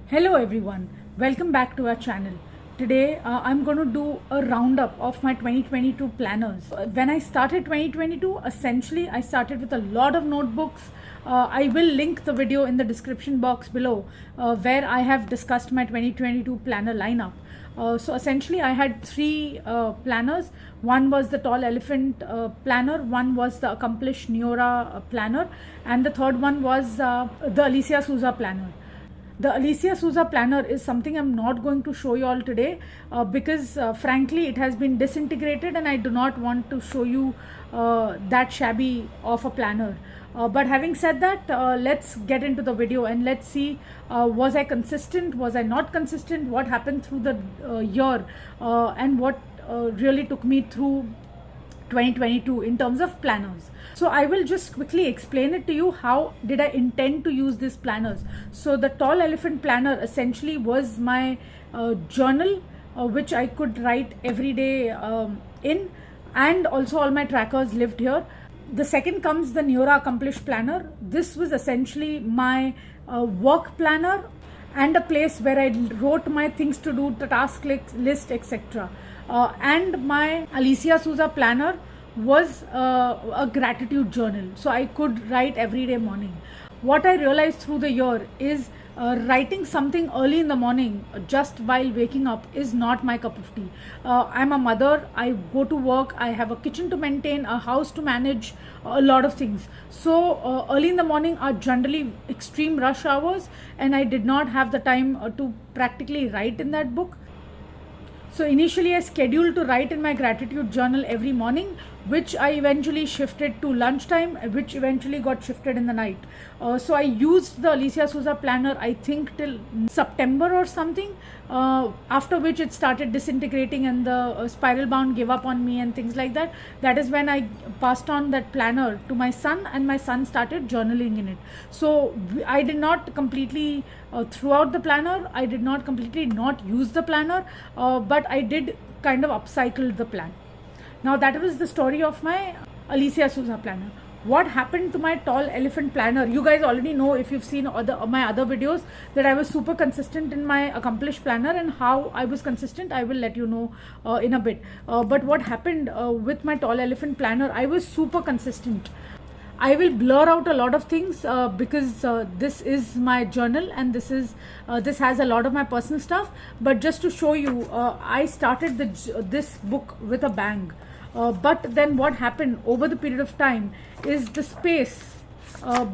Hello everyone, welcome back to our channel. Today I'm going to do a roundup of my 2022 planners. When I started 2022, essentially I started with a lot of notebooks. I will link the video in the description box below where I have discussed my 2022 planner lineup. So essentially I had three planners. One was the Tall Elephant planner, one was the Accomplished Neorah planner, and the third one was the Alicia Souza planner. The Alicia Souza planner is something I'm not going to show you all today because frankly it has been disintegrated and I do not want to show you that shabby of a planner. But having said that, let's get into the video and let's see, was I consistent, was I not consistent, what happened through the year, and what really took me through 2022 in terms of planners. So I will just quickly explain it to you. How did I intend to use these planners? So the Tall Elephant planner essentially was my journal which I could write every day in, and also all my trackers lived here. The second comes the Neorah Accomplished planner. This was essentially my work planner and a place where I wrote my things to do, the task list, etc. And my Alicia Souza planner was a gratitude journal, so I could write every day morning. What I realized through the year is writing something early in the morning just while waking up is not my cup of tea. I'm a mother, I go to work, I have a kitchen to maintain, a house to manage, a lot of things. So early in the morning are generally extreme rush hours, and I did not have the time to practically write in that book. So initially I scheduled to write in my gratitude journal every morning, which I eventually shifted to lunchtime, which eventually got shifted in the night. So I used the Alicia Souza planner, I think till September or something, after which it started disintegrating and the spiral bound gave up on me and things like that. That is when I passed on that planner to my son, and my son started journaling in it. So I did not completely throughout the planner, I did not completely not use the planner, but I did kind of upcycle the plan. Now that was the story of my Alicia Souza planner. What happened to my Tall Elephant planner? You guys already know, if you've seen my other videos, that I was super consistent in my Accomplished planner, and how I was consistent I will let you know in a bit. But what happened with my Tall Elephant planner, I was super consistent. I will blur out a lot of things because this is my journal, and this has a lot of my personal stuff. But just to show you, I started this book with a bang. But then what happened over the period of time is the space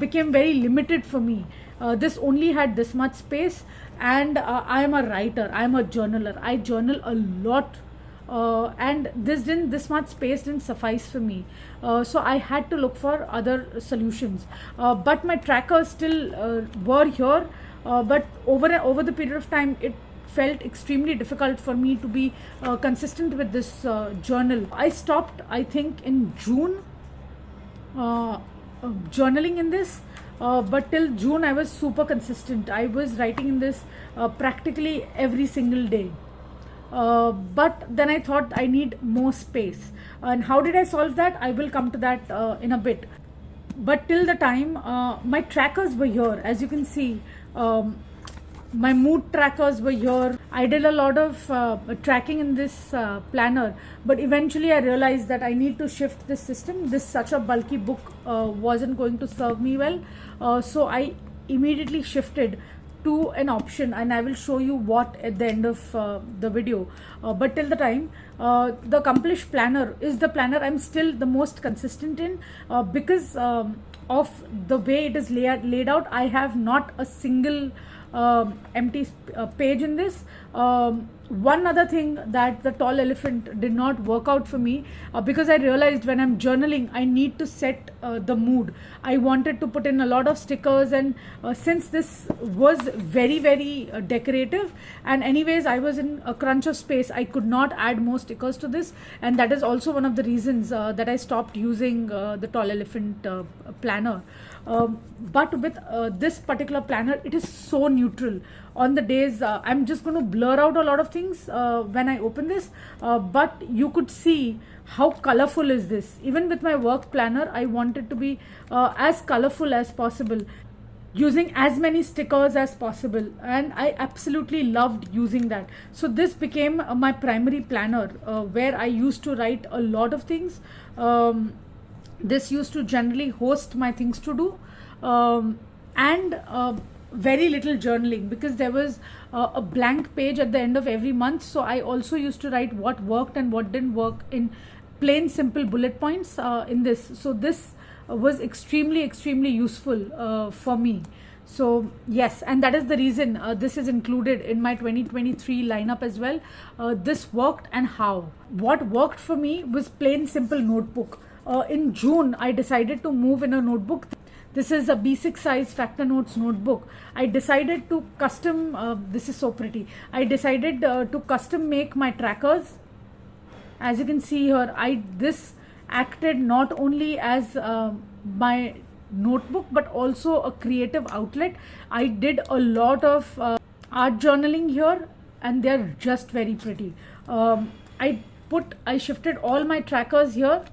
became very limited for me. This only had this much space, and I am a writer, I am a journaler, I journal a lot. And this much space didn't suffice for me, so I had to look for other solutions. But my trackers still were here, but over the period of time it felt extremely difficult for me to be consistent with this journal. I stopped, I think, in June journaling in this. But till June I was super consistent. I was writing in this practically every single day. But then I thought I need more space. And how did I solve that? I will come to that in a bit. But till the time, my trackers were here. As you can see, my mood trackers were here. I did a lot of tracking in this planner, but eventually I realized that I need to shift this system. This such a bulky book wasn't going to serve me well. So I immediately shifted to an option, and I will show you what at the end of the video. But till the time, the Accomplished planner is the planner I'm still the most consistent in, because of the way it is laid out. I have not a single empty page in this. One other thing that the Tall Elephant did not work out for me, because I realized when I'm journaling I need to set the mood. I wanted to put in a lot of stickers, and since this was very decorative, and anyways I was in a crunch of space, I could not add more stickers to this, and that is also one of the reasons that I stopped using the Tall Elephant planner. But with this particular planner, it is so neutral. On the days I'm just going to blur out a lot of things when I open this, but you could see how colorful is this. Even with my work planner, I want it to be as colorful as possible. using as many stickers as possible, and I absolutely loved using that. So this became my primary planner, where I used to write a lot of things. This used to generally host my things to do, and very little journaling, because there was a blank page at the end of every month. So I also used to write what worked and what didn't work in plain simple bullet points in this. So this was extremely useful for me. So yes, and that is the reason this is included in my 2023 lineup as well. This worked, and how. What worked for me was plain simple notebook. In June, I decided to move in a notebook. This is a B6 size Factor Notes notebook. I decided to custom, this is so pretty. I decided to custom make my trackers. As you can see here, this acted not only as my notebook but also a creative outlet. I did a lot of art journaling here, and they're just very pretty. I shifted all my trackers here,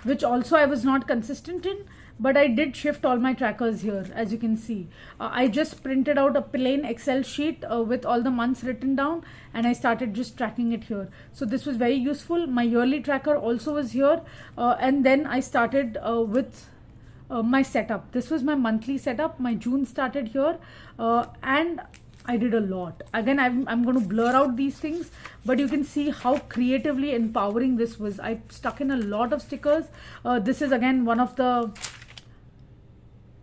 which also I was not consistent in, but I did shift all my trackers here. As you can see, I just printed out a plain Excel sheet with all the months written down, and I started just tracking it here. So this was very useful. My yearly tracker also was here, and then I started with my setup. This was my monthly setup. My June started here, and I did a lot. Again, I'm going to blur out these things, but you can see how creatively empowering this was. I stuck in a lot of stickers. This is again one of the,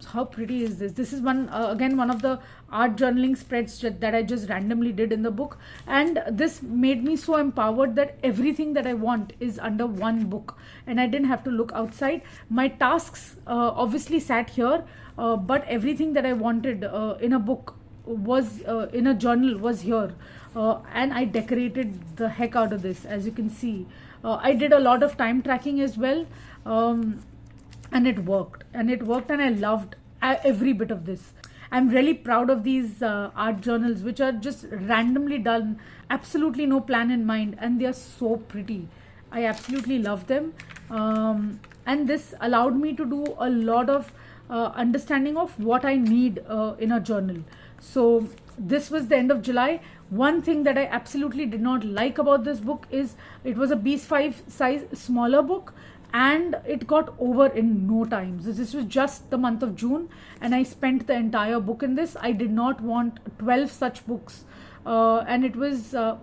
how pretty is this? This is again one of the art journaling spreads that I just randomly did in the book, and this made me so empowered that everything that I want is under one book, and I didn't have to look outside. My tasks obviously sat here, but everything that I wanted in a book was in a journal was here, and I decorated the heck out of this. As you can see, I did a lot of time tracking as well, and it worked, and I loved every bit of this. I'm really proud of these art journals, which are just randomly done, absolutely no plan in mind, and they are so pretty. I absolutely love them, and this allowed me to do a lot of understanding of what I need in a journal. So this was the end of July. One thing that I absolutely did not like about this book is it was a B5 size smaller book, and it got over in no time. So this was just the month of June, and I spent the entire book in this. I did not want 12 such books, and it was a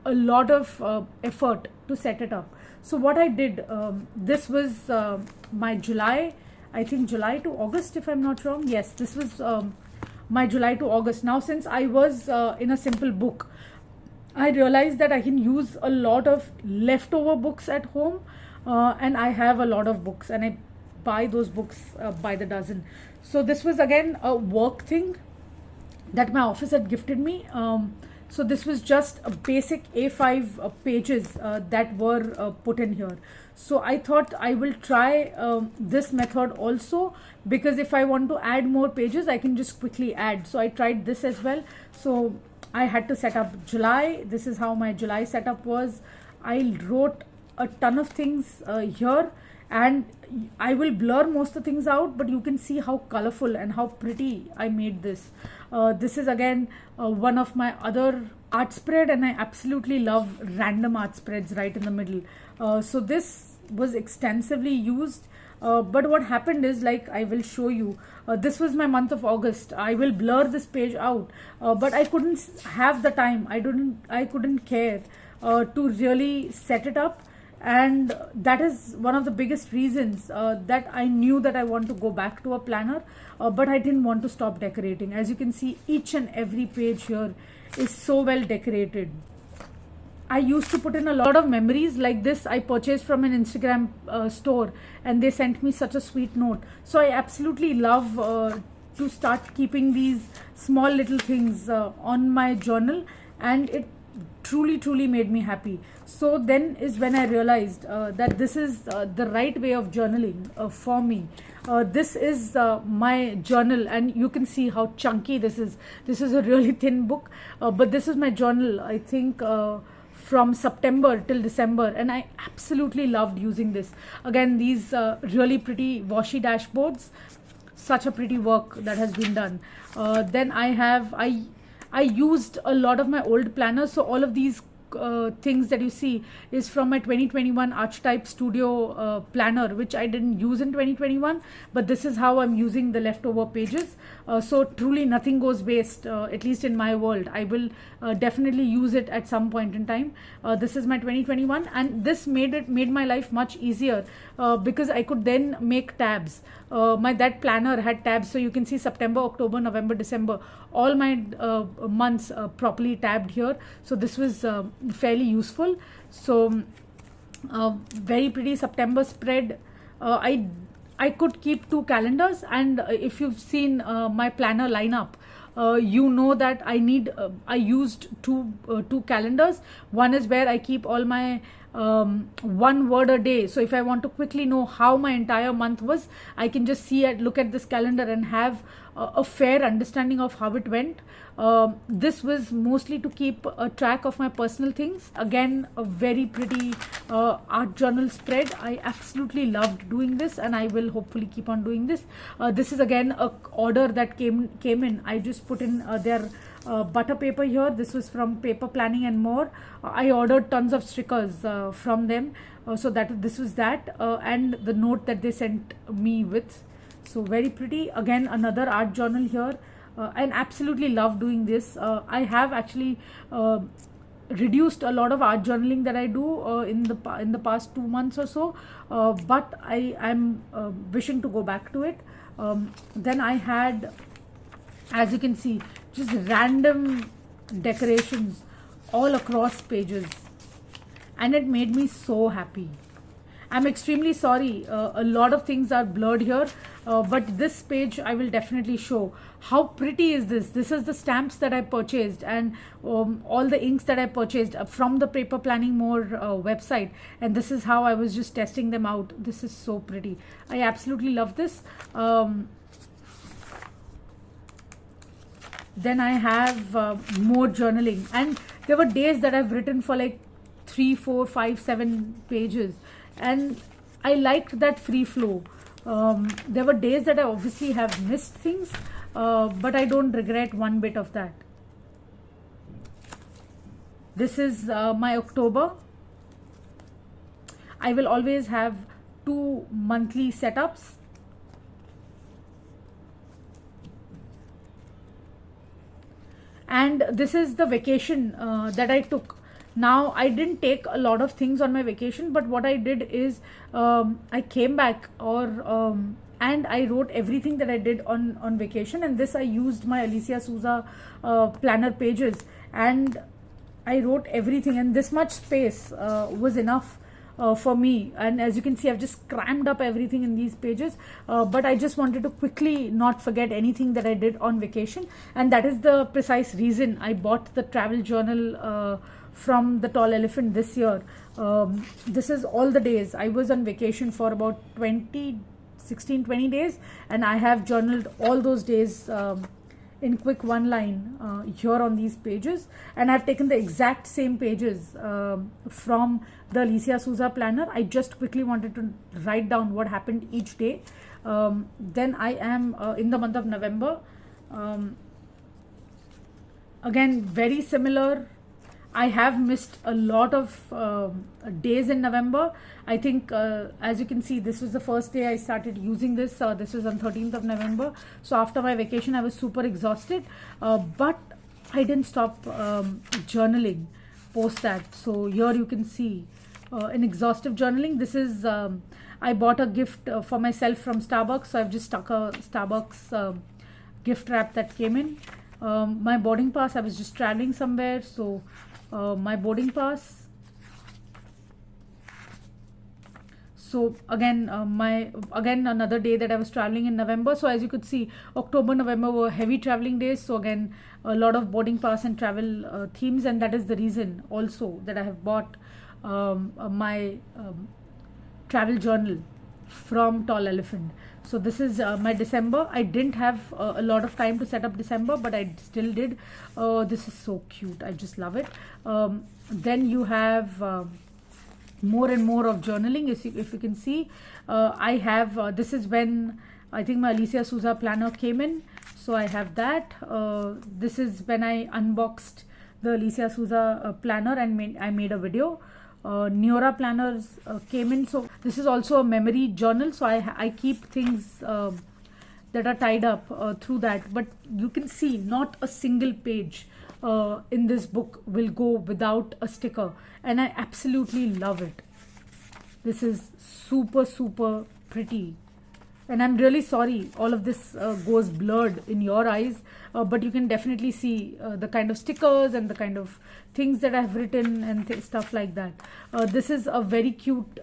lot of effort to set it up. So what I did, this was my July, I think July to August, if I'm not wrong. Yes, this was my July to August. Now, since I was in a simple book, I realized that I can use a lot of leftover books at home, and I have a lot of books, and I buy those books by the dozen. So this was again a work thing that my office had gifted me. So this was just a basic A5 pages that were put in here. So I thought I will try this method also, because if I want to add more pages, I can just quickly add. So I tried this as well. So I had to set up July. This is how my July setup was. I wrote a ton of things here, and I will blur most of the things out, but you can see how colorful and how pretty I made this. This is again one of my other art spread, and I absolutely love random art spreads right in the middle. So this was extensively used, but what happened is, like I will show you, this was my month of August. I will blur this page out, but I couldn't have the time. I couldn't care to really set it up. And that is one of the biggest reasons that I knew that I want to go back to a planner, but I didn't want to stop decorating. As you can see, each and every page here is so well decorated. I used to put in a lot of memories. Like this, I purchased from an Instagram store, and they sent me such a sweet note. So I absolutely love to start keeping these small little things on my journal, and it truly made me happy. So then is when I realized that this is the right way of journaling for me. This is my journal, and you can see how chunky this is. This is a really thin book, but this is my journal, I think from September till December, and I absolutely loved using this. Again, these really pretty washi dashboards. such a pretty work that has been done. Then I used a lot of my old planners, so all of these things that you see is from my 2021 Archetype Studio planner, which I didn't use in 2021, but this is how I'm using the leftover pages. So truly nothing goes waste, at least in my world. I will definitely use it at some point in time. This is my 2021, and this made my life much easier because I could then make tabs. That planner had tabs, so you can see September, October, November, December, all my months properly tabbed here. So this was fairly useful. So very pretty September spread. I could keep 2 calendars, and if you've seen my planner lineup, you know that I used two calendars. One is where I keep all my 1 word a day. So if I want to quickly know how my entire month was, I can just look at this calendar and have a fair understanding of how it went. This was mostly to keep a track of my personal things. Again, a very pretty art journal spread. I absolutely loved doing this, and I will hopefully keep on doing this. This is again a order that came in. I just put in their butter paper here. This was from Paper Planning and More. I ordered tons of stickers from them, so this was that, and the note that they sent me with. So very pretty. Again, another art journal here. And absolutely love doing this. I have actually reduced a lot of art journaling that I do in the past 2 months or so, but I am wishing to go back to it. Then I had, as you can see, just random decorations all across pages, and it made me so happy. I'm extremely sorry, a lot of things are blurred here, but this page I will definitely show. How pretty is this? This is the stamps that I purchased, and all the inks that I purchased from the Paper Planning More website, and this is how I was just testing them out. This is so pretty. I absolutely love this. Then I have more journaling, and there were days that I've written for like 3, 4, 5, 7 pages, and I liked that free flow. There were days that I obviously have missed things, but I don't regret one bit of that. This is my October. I will always have 2 monthly setups. And this is the vacation that I took. Now, I didn't take a lot of things on my vacation, but what I did is I came back and I wrote everything that I did on vacation. And this I used my Alicia Souza planner pages, and I wrote everything, and this much space was enough for me. And as you can see, I've just crammed up everything in these pages, but I just wanted to quickly not forget anything that I did on vacation, and that is the precise reason I bought the travel journal from the Tall Elephant this year. This is all the days I was on vacation for about 20 days, and I have journaled all those days in quick one line here on these pages. And I've taken the exact same pages from the Alicia Souza planner. I just quickly wanted to write down what happened each day. Then I am in the month of November. Again, very similar. I have missed a lot of days in November. I think, as you can see, this was the first day I started using this. This was on 13th of November. So after my vacation, I was super exhausted. But I didn't stop journaling post that. So here you can see an exhaustive journaling. This is, I bought a gift for myself from Starbucks. So I've just stuck a Starbucks gift wrap that came in. My boarding pass, I was just traveling somewhere. So my boarding pass. So again, another day that I was traveling in November. So as you could see, October, November were heavy traveling days. So again, a lot of boarding pass and travel themes, and that is the reason also that I have bought my travel journal from Tall Elephant. So this is my December. I didn't have a lot of time to set up December, but I still did. This is so cute. I just love it. Then you have more and more of journaling. If you can see, I have, this is when I think my Alicia Souza planner came in, so I have that. This is when I unboxed the Alicia Souza planner and I made a video. Neorah planners came in, so this is also a memory journal, so I keep things that are tied up through that. But you can see not a single page in this book will go without a sticker, and I absolutely love it. This is super pretty, and I'm really sorry all of this goes blurred in your eyes, but you can definitely see the kind of stickers and the kind of things that I've written and stuff like that. This is a very cute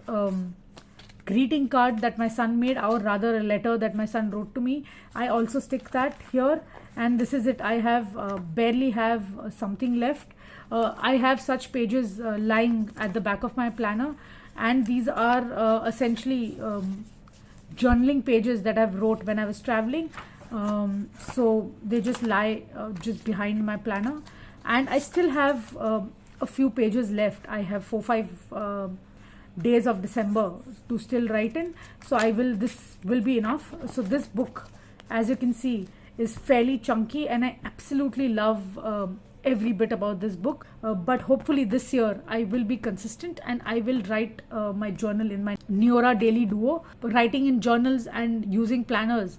greeting card that my son made, or rather a letter that my son wrote to me. I also stick that here, and this is it. I have barely have something left. I have such pages lying at the back of my planner, and these are essentially journaling pages that I've wrote when I was traveling. So they just lie just behind my planner, and I still have a few pages left. I have 4-5 days of December to still write in, so this will be enough. So this book, as you can see, is fairly chunky, and I absolutely love every bit about this book. But hopefully this year I will be consistent, and I will write my journal in my Neorah daily duo. Writing in journals and using planners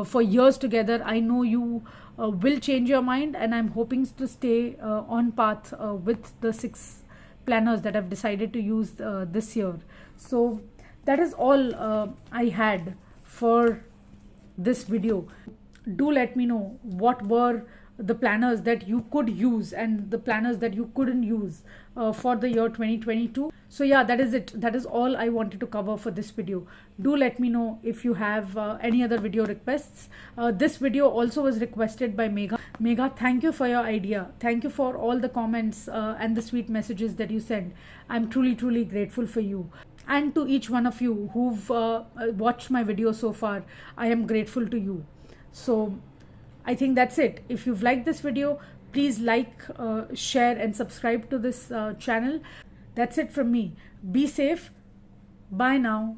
for years together, I know you will change your mind, and I'm hoping to stay on path with the 6 planners that I've decided to use this year. So that is all I had for this video. Do let me know what were the planners that you could use and the planners that you couldn't use for the year 2022. So yeah, that is it. That is all I wanted to cover for this video. Do let me know if you have any other video requests. This video also was requested by Megha. Megha, thank you for your idea. Thank you for all the comments and the sweet messages that you send. I'm truly grateful for you. And to each one of you who've watched my video so far, I am grateful to you. So I think that's it. If you've liked this video, please like, share and subscribe to this channel. That's it from me. Be safe. Bye now.